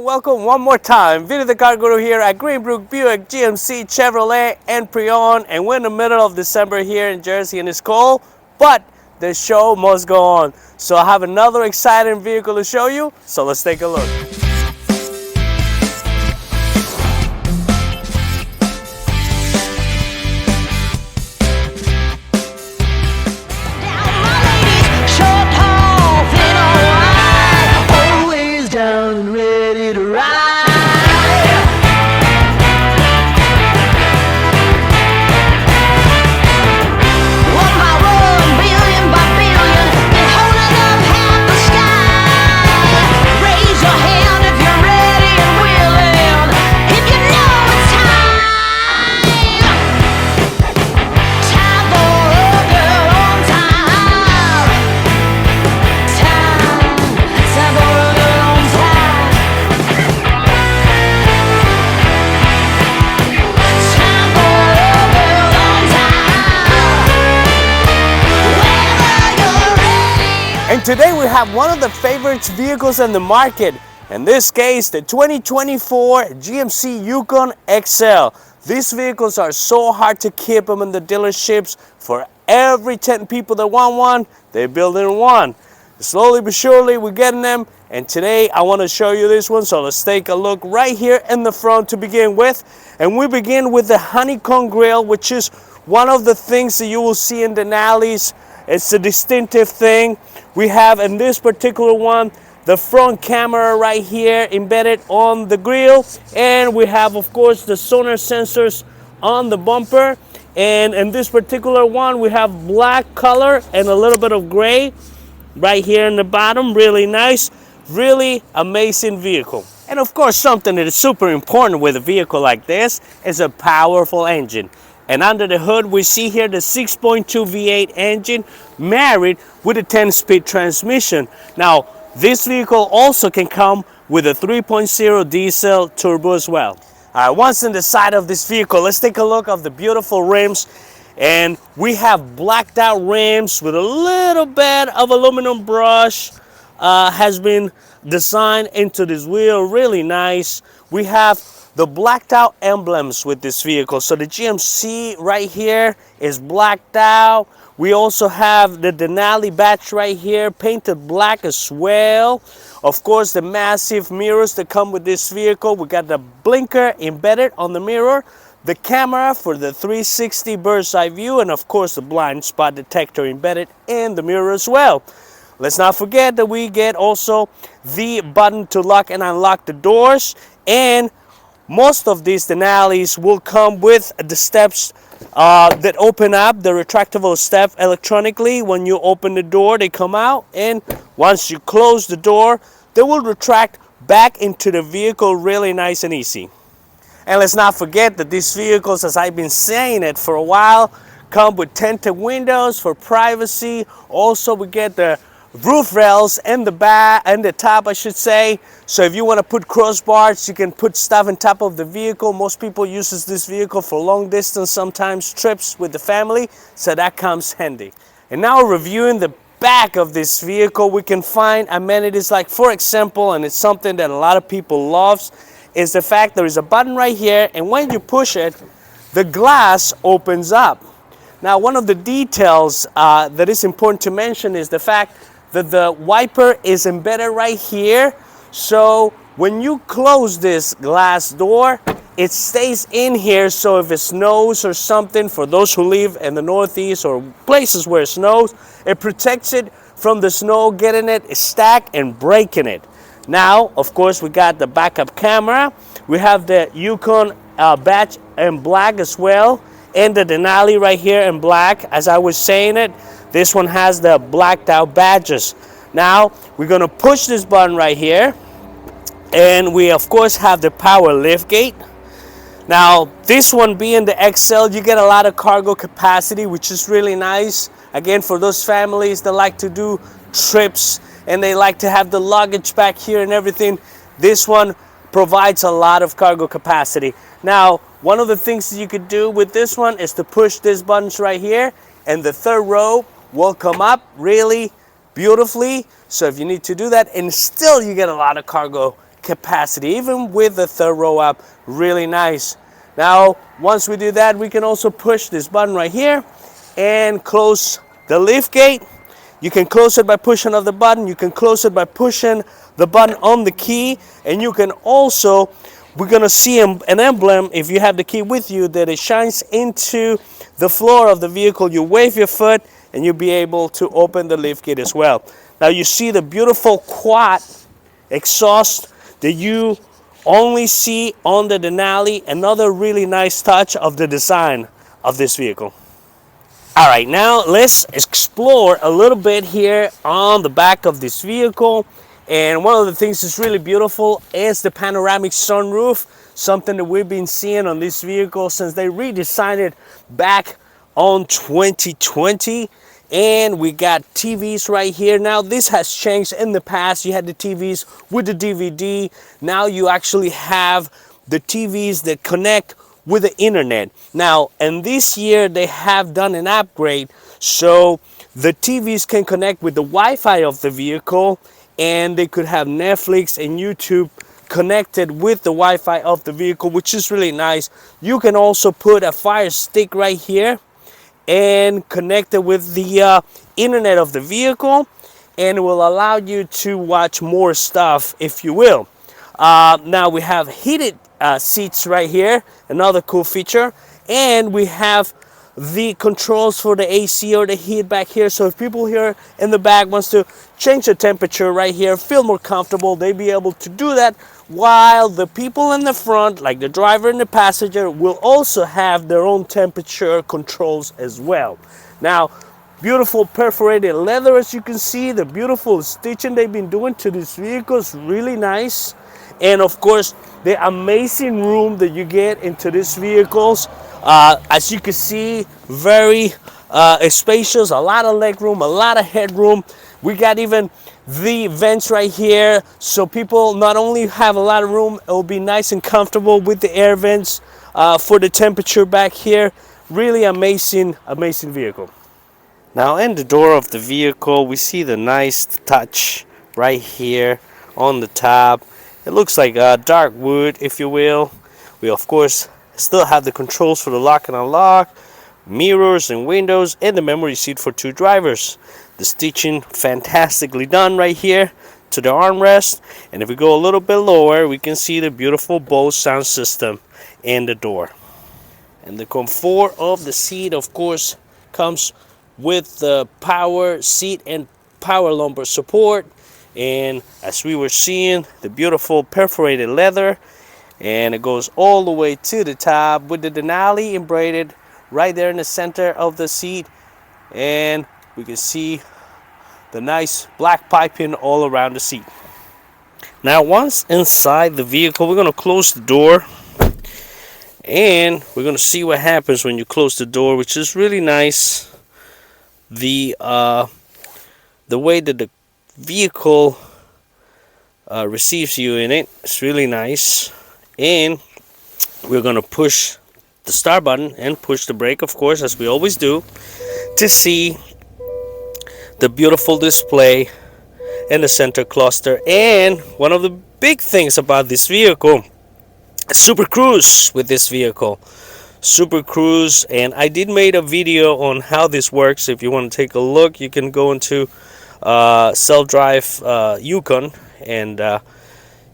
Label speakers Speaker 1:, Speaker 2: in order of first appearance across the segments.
Speaker 1: and welcome one more time. Vinnie the Car Guru here at Greenbrook Buick GMC Chevrolet and Pre-Owned, and we're in the middle of December here in Jersey and it's cold, but the show must go on. So I have another exciting vehicle to show you, so let's take a look. And today we have one of the favorite vehicles in the market. In this case, the 2024 GMC Yukon XL. These vehicles are so hard to keep them in the dealerships. For every 10 people that want one, they're building one. Slowly but surely we're getting them. And today I want to show you this one. So let's take a look right here in the front to begin with. And we begin with the honeycomb grille, which is one of the things that you will see in Denali's. It's a distinctive thing. We have in this particular one the front camera right here embedded on the grille, and we have of course the sonar sensors on the bumper. And in this particular one we have black color and a little bit of gray right here in the bottom. Really nice, really amazing vehicle. And of course something that is super important with a vehicle like this is a powerful engine. And under the hood, we see here the 6.2 V8 engine married with a 10-speed transmission. Now, this vehicle also can come with a 3.0 diesel turbo as well. All right, once in the side of this vehicle, let's take a look at the beautiful rims. And we have blacked out rims with a little bit of aluminum brush has been designed into this wheel. Really nice. We have the blacked out emblems with this vehicle. So the GMC right here is blacked out. We also have the Denali badge right here painted black as well. Of course, the massive mirrors that come with this vehicle. We got the blinker embedded on the mirror, the camera for the 360 bird's eye view, and of course the blind spot detector embedded in the mirror as well. Let's not forget that we get also the button to lock and unlock the doors, and most of these Denalis will come with the steps that open up, the retractable step electronically. When you open the door, they come out, and once you close the door, they will retract back into the vehicle really nice and easy. And let's not forget that these vehicles, as I've been saying it for a while, come with tinted windows for privacy. Also, we get the roof rails and the back and the top, I should say. So if you want to put crossbars, you can put stuff on top of the vehicle. Most people uses this vehicle for long distance, sometimes trips with the family, so that comes handy. And now reviewing the back of this vehicle, we can find amenities like, for example, and it's something that a lot of people loves, is the fact there is a button right here, and when you push it, the glass opens up. Now, one of the details that is important to mention is the fact that the wiper is embedded right here. So when you close this glass door, it stays in here. So if it snows or something, for those who live in the Northeast or places where it snows, it protects it from the snow getting it stuck and breaking it. Now, of course, we got the backup camera. We have the Yukon badge in black as well, and the Denali right here in black. As I was saying it, this one has the blacked out badges. Now we're going to push this button right here, and we of course have the power lift gate. Now this one being the XL, you get a lot of cargo capacity, which is really nice. Again, for those families that like to do trips and they like to have the luggage back here and everything, this one provides a lot of cargo capacity. Now, one of the things that you could do with this one is to push these buttons right here, and the third row will come up really beautifully. So if you need to do that, and still you get a lot of cargo capacity, even with the third row up. Really nice. Now, once we do that, we can also push this button right here and close the lift gate. You can close it by pushing of the button. You can close it by pushing the button on the key. And you can also, we're going to see an emblem, if you have the key with you, that it shines into the floor of the vehicle. You wave your foot and you'll be able to open the lift gate as well. Now you see the beautiful quad exhaust that you only see on the Denali. Another really nice touch of the design of this vehicle. All right, now let's explore a little bit here on the back of this vehicle. And one of the things that's really beautiful is the panoramic sunroof, something that we've been seeing on this vehicle since they redesigned it back on 2020. And we got TVs right here. Now this has changed. In the past you had the TVs with the DVD. Now you actually have the TVs that connect with the internet. Now, and this year they have done an upgrade so the TVs can connect with the Wi-Fi of the vehicle, and they could have Netflix and YouTube connected with the Wi-Fi of the vehicle, which is really nice. You can also put a Fire Stick right here and connect it with the internet of the vehicle, and it will allow you to watch more stuff, if you will. Now we have heated seats right here, another cool feature, and we have the controls for the AC or the heat back here. So if people here in the back wants to change the temperature right here, feel more comfortable, they'll be able to do that, while the people in the front, like the driver and the passenger, will also have their own temperature controls as well. Now, beautiful perforated leather, as you can see, the beautiful stitching they've been doing to these vehicles, really nice. And of course, the amazing room that you get into these vehicles. As you can see, very spacious, a lot of leg room, a lot of headroom. We got even the vents right here, so people not only have a lot of room, it will be nice and comfortable with the air vents for the temperature back here. Really amazing vehicle. Now in the door of the vehicle, we see the nice touch right here on the top. It looks like dark wood, if you will. We of course still have the controls for the lock and unlock, mirrors and windows, and the memory seat for two drivers. The stitching fantastically done right here to the armrest. And if we go a little bit lower, we can see the beautiful Bose sound system in the door. And the comfort of the seat, of course, comes with the power seat and power lumbar support. And as we were seeing, the beautiful perforated leather, and it goes all the way to the top with the Denali embedded right there in the center of the seat. And we can see the nice black piping all around the seat. Now once inside the vehicle, we're going to close the door, and we're going to see what happens when you close the door, which is really nice. The way that the vehicle receives you in it, it's really nice. And we're going to push the start button and push the brake, of course, as we always do, to see the beautiful display in the center cluster. And one of the big things about this vehicle, Super Cruise with this vehicle. Super Cruise, and I did make a video on how this works. If you want to take a look, you can go into self-drive Yukon, and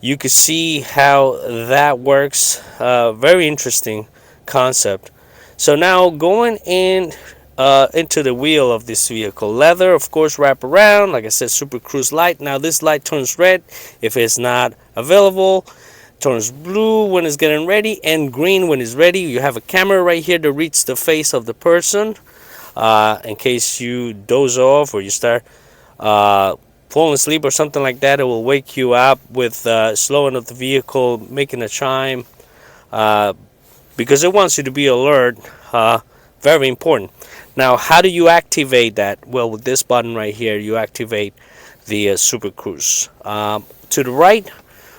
Speaker 1: you can see how that works. Very interesting concept. So now going in into the wheel of this vehicle, leather, of course, wrap around. Like I said, Super Cruise light. Now this light turns red if it's not available, turns blue when it's getting ready, and green when it's ready. You have a camera right here to reach the face of the person in case you doze off or you start falling asleep or something like that. It will wake you up with slowing up the vehicle, making a chime, because it wants you to be alert. Very important. Now, how do you activate that? Well, with this button right here, you activate the Super Cruise. To the right,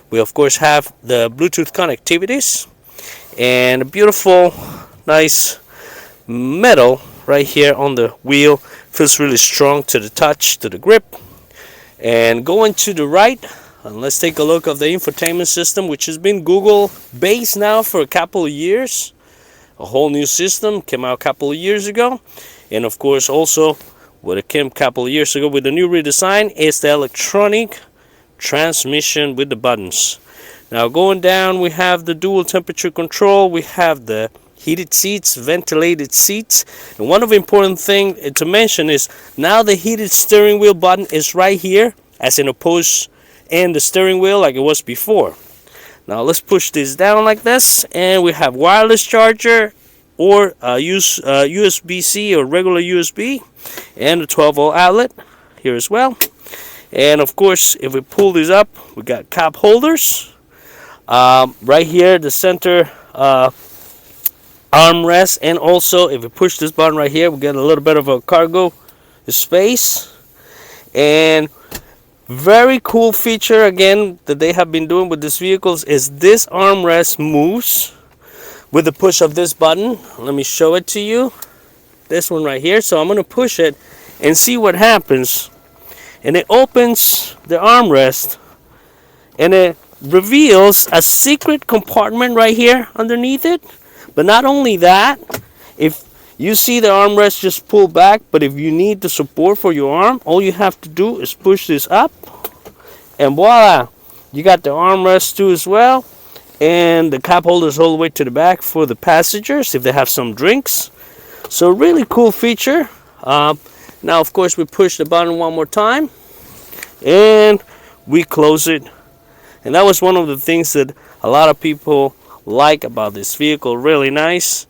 Speaker 1: we of course have the Bluetooth connectivities, and a beautiful, nice metal right here on the wheel. Feels really strong to the touch, to the grip. And going to the right, and let's take a look at the infotainment system, which has been Google based now for a couple of years. A whole new system came out a couple of years ago, and of course also what it came a couple of years ago with the new redesign is the electronic transmission with the buttons. Now going down, we have the dual temperature control, we have the heated seats, ventilated seats, and one of the important thing to mention is now the heated steering wheel button is right here, as in opposed and the steering wheel like it was before. Now let's push this down like this, and we have wireless charger or USB-C or regular USB, and a 12-volt outlet here as well. And of course, if we pull these up, we got cup holders. Right here, the center armrest, and also if we push this button right here, we get a little bit of a cargo space. And very cool feature again that they have been doing with these vehicles is this armrest moves with the push of this button. Let me show it to you. This one right here. So I'm going to push it and see what happens. And it opens the armrest, and it reveals a secret compartment right here underneath it. But not only that, if you see the armrest just pull back, but if you need the support for your arm, all you have to do is push this up, and voila, you got the armrest too as well, and the cup holders all the way to the back for the passengers if they have some drinks. So really cool feature. Now of course we push the button one more time and we close it, and that was one of the things that a lot of people like about this vehicle. Really nice.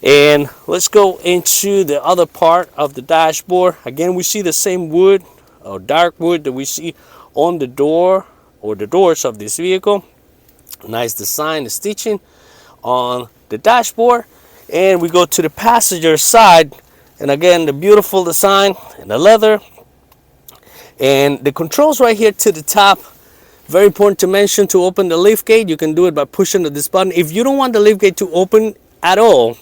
Speaker 1: And let's go into the other part of the dashboard. Again, we see the same wood or dark wood that we see on the door or the doors of this vehicle. Nice design, the stitching on the dashboard. And we go to the passenger side, and again the beautiful design and the leather and the controls right here to the top. Very important to mention, to open the lift gate, you can do it by pushing this button. If you don't want the lift gate to open at all,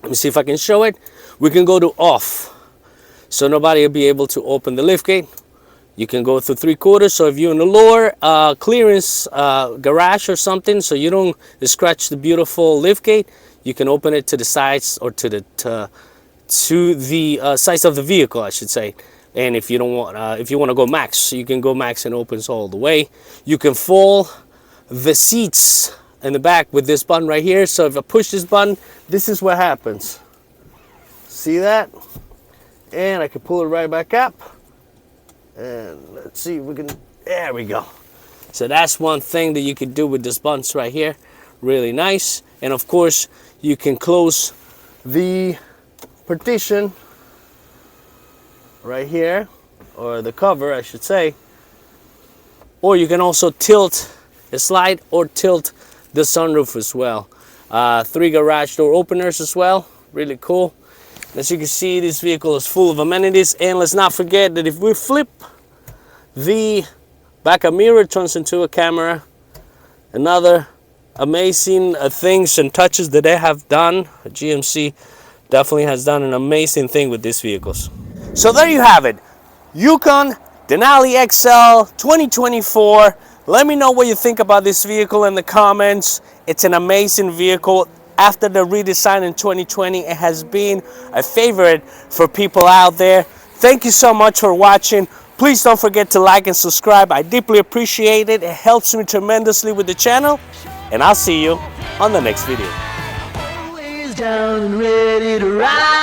Speaker 1: let me see if I can show it. We can go to off, so nobody will be able to open the lift gate. You can go through 3/4, so if you're in the lower clearance garage or something, so you don't scratch the beautiful lift gate, you can open it to the sides or to the sides of the vehicle, I should say. And if you don't want, if you want to go max, you can go max and opens all the way. You can fold the seats in the back with this button right here. So if I push this button, this is what happens. See that? And I can pull it right back up. And let's see if we can, there we go. So that's one thing that you can do with this buttons right here. Really nice. And of course, you can close the partition right here, or the cover I should say, or you can also tilt, slide or tilt the sunroof as well. 3 garage door openers as well. Really cool. As you can see, this vehicle is full of amenities. And let's not forget that if we flip the backup mirror, it turns into a camera. Another amazing things and touches that they have done. GMC definitely has done an amazing thing with these vehicles. So there you have it, Yukon Denali XL 2024. Let me know what you think about this vehicle in the comments. It's an amazing vehicle. After the redesign in 2020, it has been a favorite for people out there. Thank you so much for watching. Please don't forget to like and subscribe. I deeply appreciate it. It helps me tremendously with the channel. And I'll see you on the next video.
Speaker 2: Always down and ready to ride.